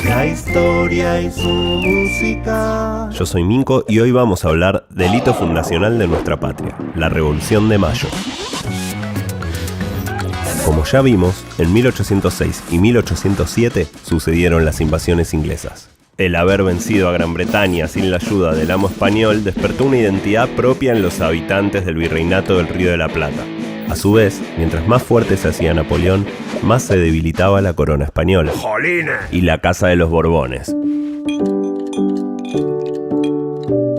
La historia y su música. Yo soy Minko y hoy vamos a hablar del hito fundacional de nuestra patria, la Revolución de Mayo. Como ya vimos, en 1806 y 1807 sucedieron las invasiones inglesas. El haber vencido a Gran Bretaña sin la ayuda del amo español despertó una identidad propia en los habitantes del Virreinato del Río de la Plata. A su vez, mientras más fuerte se hacía Napoleón, más se debilitaba la corona española y la Casa de los Borbones.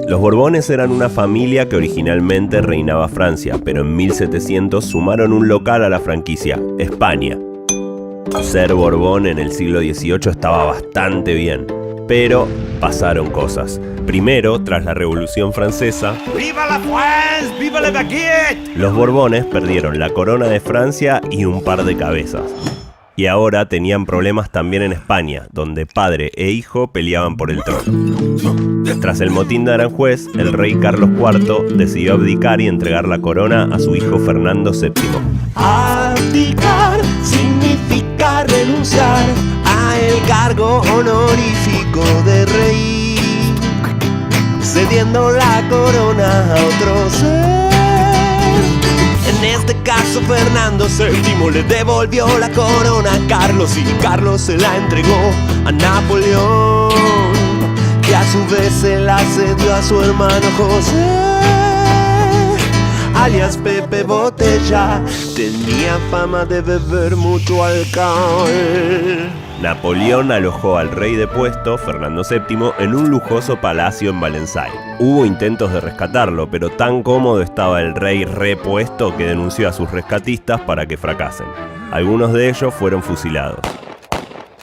Los Borbones eran una familia que originalmente reinaba Francia, pero en 1700 sumaron un local a la franquicia, España. Ser Borbón en el siglo XVIII estaba bastante bien, pero pasaron cosas. Primero, tras la Revolución Francesa, ¡Viva la France! ¡Viva la baguette! los Borbones perdieron la corona de Francia y un par de cabezas. Y ahora tenían problemas también en España, donde padre e hijo peleaban por el trono. Tras el motín de Aranjuez, el rey Carlos IV decidió abdicar y entregar la corona a su hijo Fernando VII. Abdicar significa renunciar a el cargo honorífico de rey, cediendo la corona a otro ser. En este caso Fernando VII le devolvió la corona a Carlos y Carlos se la entregó a Napoleón, que a su vez se la cedió a su hermano José, alias Pepe Botella. Tenía fama de beber mucho alcohol. Napoleón alojó al rey depuesto, Fernando VII, en un lujoso palacio en Valensay. Hubo intentos de rescatarlo, pero tan cómodo estaba el rey repuesto que denunció a sus rescatistas para que fracasen. Algunos de ellos fueron fusilados.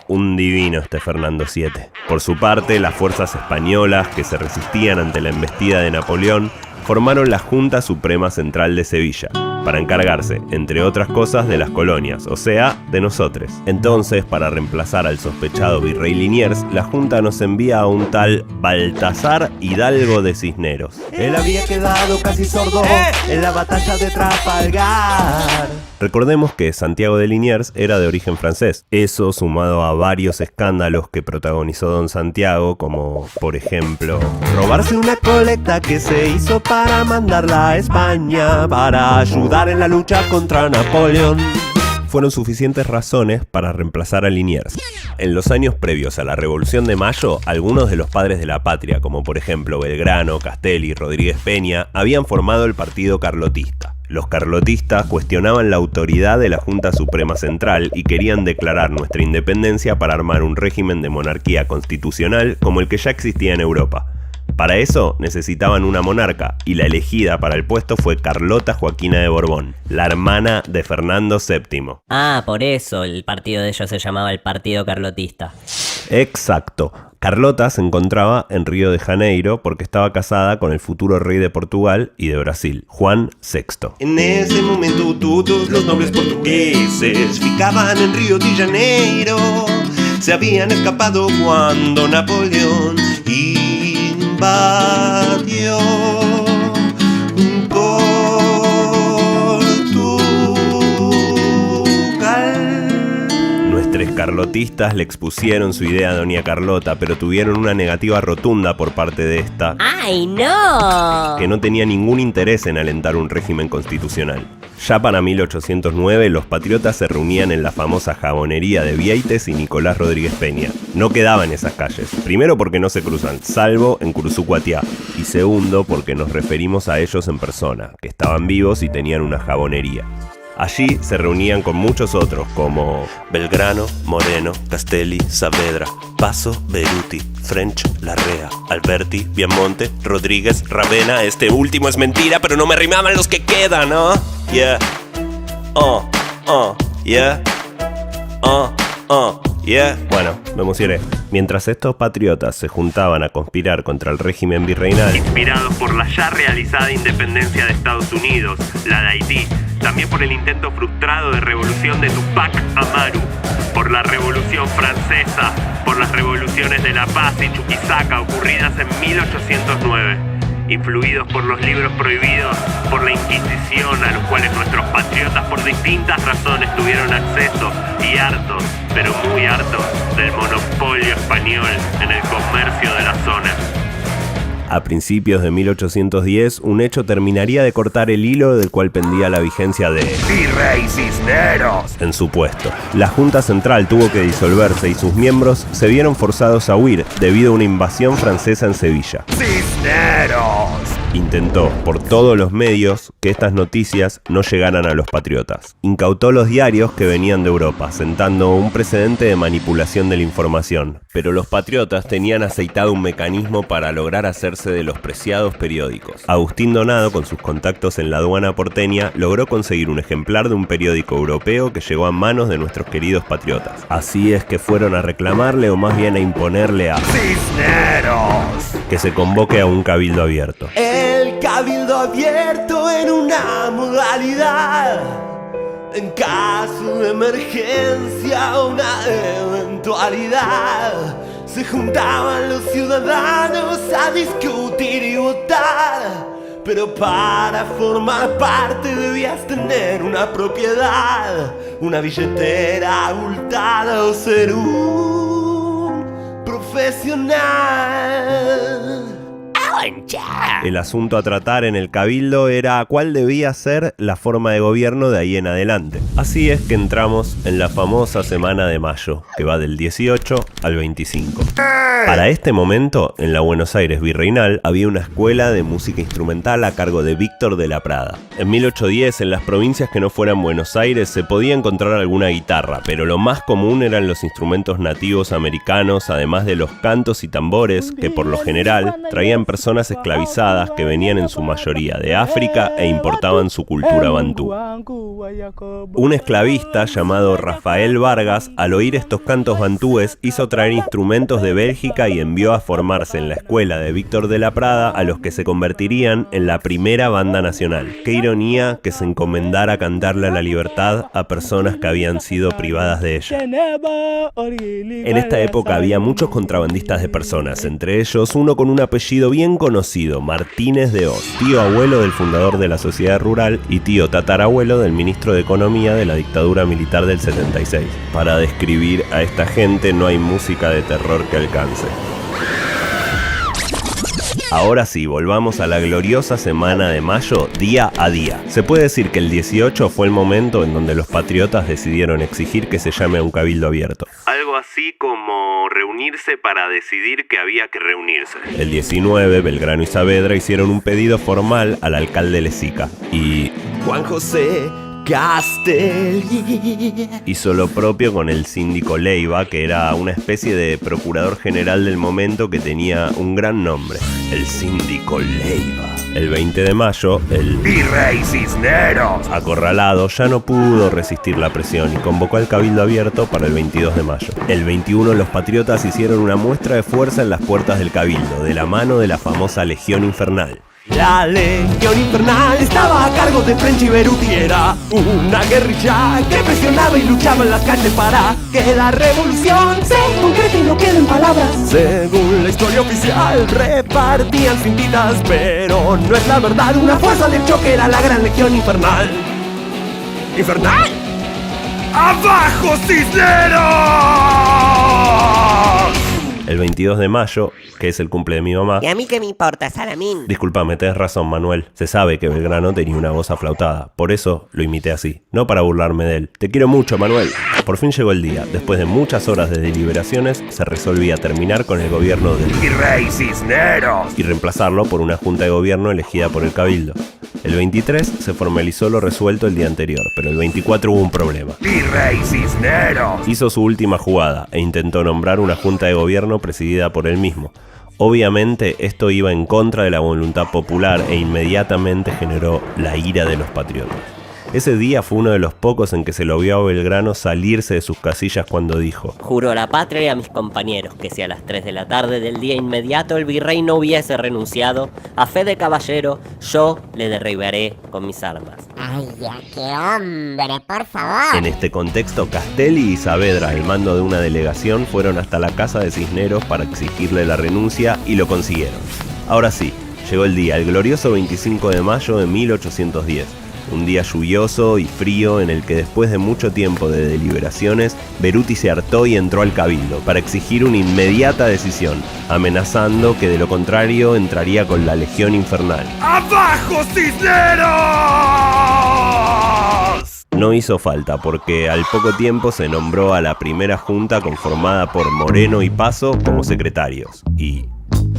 Un divino este Fernando VII. Por su parte, las fuerzas españolas que se resistían ante la embestida de Napoleón formaron la Junta Suprema Central de Sevilla, para encargarse, entre otras cosas, de las colonias, o sea, de nosotros. Entonces, para reemplazar al sospechado virrey Liniers, la Junta nos envía a un tal Baltasar Hidalgo de Cisneros. Él había quedado casi sordo en la batalla de Trafalgar. Recordemos que Santiago de Liniers era de origen francés. Eso, sumado a varios escándalos que protagonizó don Santiago, como, por ejemplo, robarse una colecta que se hizo para mandarla a España para ayudar en la lucha contra Napoleón, fueron suficientes razones para reemplazar a Liniers. En los años previos a la Revolución de Mayo, algunos de los padres de la patria, como por ejemplo Belgrano, Castelli y Rodríguez Peña, habían formado el Partido Carlotista. Los carlotistas cuestionaban la autoridad de la Junta Suprema Central y querían declarar nuestra independencia para armar un régimen de monarquía constitucional como el que ya existía en Europa. Para eso necesitaban una monarca, y la elegida para el puesto fue Carlota Joaquina de Borbón, la hermana de Fernando VII. Ah, por eso el partido de ellos se llamaba el Partido Carlotista. Exacto. Carlota se encontraba en Río de Janeiro porque estaba casada con el futuro rey de Portugal y de Brasil, Juan VI. En ese momento todos los nobles portugueses ficaban en Río de Janeiro. Se habían escapado cuando Napoleón invadió Portugal. Nuestros carlotistas le expusieron su idea a doña Carlota, pero tuvieron una negativa rotunda por parte de esta, ¡Ay, no! que no tenía ningún interés en alentar un régimen constitucional. Ya para 1809, los patriotas se reunían en la famosa jabonería de Vieites y Nicolás Rodríguez Peña. No quedaba en esas calles. Primero porque no se cruzan, salvo en Curuzú-Cuatiá. Y segundo porque nos referimos a ellos en persona, que estaban vivos y tenían una jabonería. Allí se reunían con muchos otros como Belgrano, Moreno, Castelli, Saavedra, Paso, Beruti, French, Larrea, Alberti, Viamonte, Rodríguez, Ravena. Este último es mentira, pero no me rimaban los que quedan, ¿no? Yeah. Yeah. Yeah. Bueno, me emocioné. Mientras estos patriotas se juntaban a conspirar contra el régimen virreinal, inspirados por la ya realizada independencia de Estados Unidos, la de Haití, también por el intento frustrado de revolución de Tupac Amaru, por la Revolución Francesa, por las revoluciones de La Paz y Chuquisaca ocurridas en 1809. influidos por los libros prohibidos, por la Inquisición, a los cuales nuestros patriotas por distintas razones tuvieron acceso, y hartos, pero muy hartos, del monopolio español en el comercio de la zona. A principios de 1810, un hecho terminaría de cortar el hilo del cual pendía la vigencia de Virrey Cisneros en su puesto. La Junta Central tuvo que disolverse y sus miembros se vieron forzados a huir debido a una invasión francesa en Sevilla. Cisneros Intentó, por todos los medios, que estas noticias no llegaran a los patriotas. Incautó los diarios que venían de Europa, sentando un precedente de manipulación de la información. Pero los patriotas tenían aceitado un mecanismo para lograr hacerse de los preciados periódicos. Agustín Donado, con sus contactos en la aduana porteña, logró conseguir un ejemplar de un periódico europeo que llegó a manos de nuestros queridos patriotas. Así es que fueron a reclamarle, o más bien a imponerle a Cisneros que se convoque a un cabildo abierto. El cabildo abierto en una modalidad. En caso de emergencia o una eventualidad, se juntaban los ciudadanos a discutir y votar. Pero para formar parte debías tener una propiedad, una billetera abultada o ser un profesional. El asunto a tratar en el cabildo era cuál debía ser la forma de gobierno de ahí en adelante. Así es que entramos en la famosa Semana de Mayo, que va del 18 al 25. Para este momento, en la Buenos Aires virreinal, había una escuela de música instrumental a cargo de Víctor de la Prada. En 1810, en las provincias que no fueran Buenos Aires, se podía encontrar alguna guitarra, pero lo más común eran los instrumentos nativos americanos, además de los cantos y tambores, que por lo general traían personas esclavizadas que venían en su mayoría de África e importaban su cultura bantú. Un esclavista llamado Rafael Vargas, al oír estos cantos bantúes, hizo traer instrumentos de Bélgica y envió a formarse en la escuela de Víctor de la Prada a los que se convertirían en la primera banda nacional. Qué ironía que se encomendara a cantarle a la libertad a personas que habían sido privadas de ella. En esta época había muchos contrabandistas de personas, entre ellos uno con un apellido bien conocido, Martínez de Oz, tío abuelo del fundador de la Sociedad Rural y tío tatarabuelo del ministro de Economía de la dictadura militar del 76. Para describir a esta gente no hay música de terror que alcance. Ahora sí, volvamos a la gloriosa Semana de Mayo día a día. Se puede decir que el 18 fue el momento en donde los patriotas decidieron exigir que se llame a un cabildo abierto. Algo así como reunirse para decidir que había que reunirse. El 19, Belgrano y Saavedra hicieron un pedido formal al alcalde Lezica y Juan José Castelli hizo lo propio con el síndico Leiva, que era una especie de procurador general del momento que tenía un gran nombre, el síndico Leiva. El 20 de mayo, el Virrey Cisneros acorralado ya no pudo resistir la presión y convocó al cabildo abierto para el 22 de mayo. El 21 los patriotas hicieron una muestra de fuerza en las puertas del cabildo, de la mano de la famosa Legión Infernal. La Legión Infernal estaba a cargo de French y Beruti. Era una guerrilla que presionaba y luchaba en las calles para que la revolución se concrete y no quede en palabras. Según la historia oficial, repartían cintitas, pero no es la verdad. Una fuerza de choque era la Gran Legión Infernal. ¿Infernal? ¡Abajo, Cisneros! El 22 de mayo, que es el cumple de mi mamá. ¿Y a mí qué me importa, Salamín? Disculpame, tenés razón, Manuel. Se sabe que Belgrano tenía una voz aflautada. Por eso lo imité así, no para burlarme de él. Te quiero mucho, Manuel. Por fin llegó el día. Después de muchas horas de deliberaciones, se resolvía terminar con el gobierno del Virrey Cisneros y reemplazarlo por una junta de gobierno elegida por el cabildo. El 23 se formalizó lo resuelto el día anterior, pero el 24 hubo un problema. Virrey Cisneros Hizo su última jugada e intentó nombrar una junta de gobierno presidida por él mismo. Obviamente esto iba en contra de la voluntad popular e inmediatamente generó la ira de los patriotas. Ese día fue uno de los pocos en que se lo vio a Belgrano salirse de sus casillas cuando dijo: Juro a la patria y a mis compañeros que si a las 3 de la tarde del día inmediato el virrey no hubiese renunciado, a fe de caballero, yo le derribaré con mis armas. ¡Ay, ya, qué hombre, por favor! En este contexto, Castelli y Saavedra, al mando de una delegación, fueron hasta la casa de Cisneros para exigirle la renuncia y lo consiguieron. Ahora sí, Llegó el día, el glorioso 25 de mayo de 1810. Un día lluvioso y frío en el que después de mucho tiempo de deliberaciones, Beruti se hartó y entró al cabildo para exigir una inmediata decisión, amenazando que de lo contrario entraría con la Legión Infernal. ¡Abajo, Cisneros! No hizo falta porque al poco tiempo se nombró a la primera junta conformada por Moreno y Paso como secretarios y...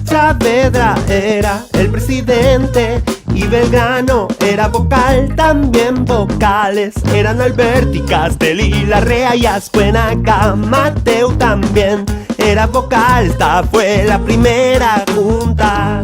Saavedra era el presidente y Belgrano era vocal, también vocales eran Alberti, Castelli, Larrea y Azcuenaga. Mateu también era vocal, esta fue la primera junta.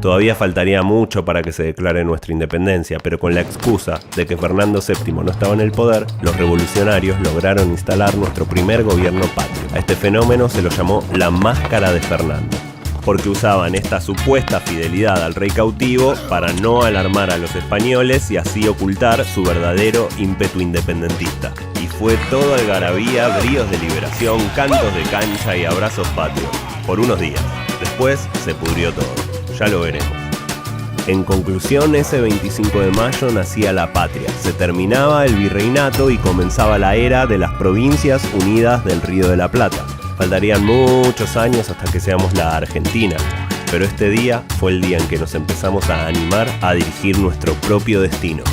Todavía faltaría mucho para que se declare nuestra independencia, pero con la excusa de que Fernando VII no estaba en el poder, los revolucionarios lograron instalar nuestro primer gobierno patrio. A este fenómeno se lo llamó la Máscara de Fernando, porque usaban esta supuesta fidelidad al rey cautivo para no alarmar a los españoles y así ocultar su verdadero ímpetu independentista. Y fue todo algarabía, bríos de liberación, cantos de cancha y abrazos patrios, por unos días. Después se pudrió todo, ya lo veremos. En conclusión, ese 25 de mayo nacía la patria, se terminaba el virreinato y comenzaba la era de las Provincias Unidas del Río de la Plata. Faltarían muchos años hasta que seamos la Argentina, pero este día fue el día en que nos empezamos a animar a dirigir nuestro propio destino.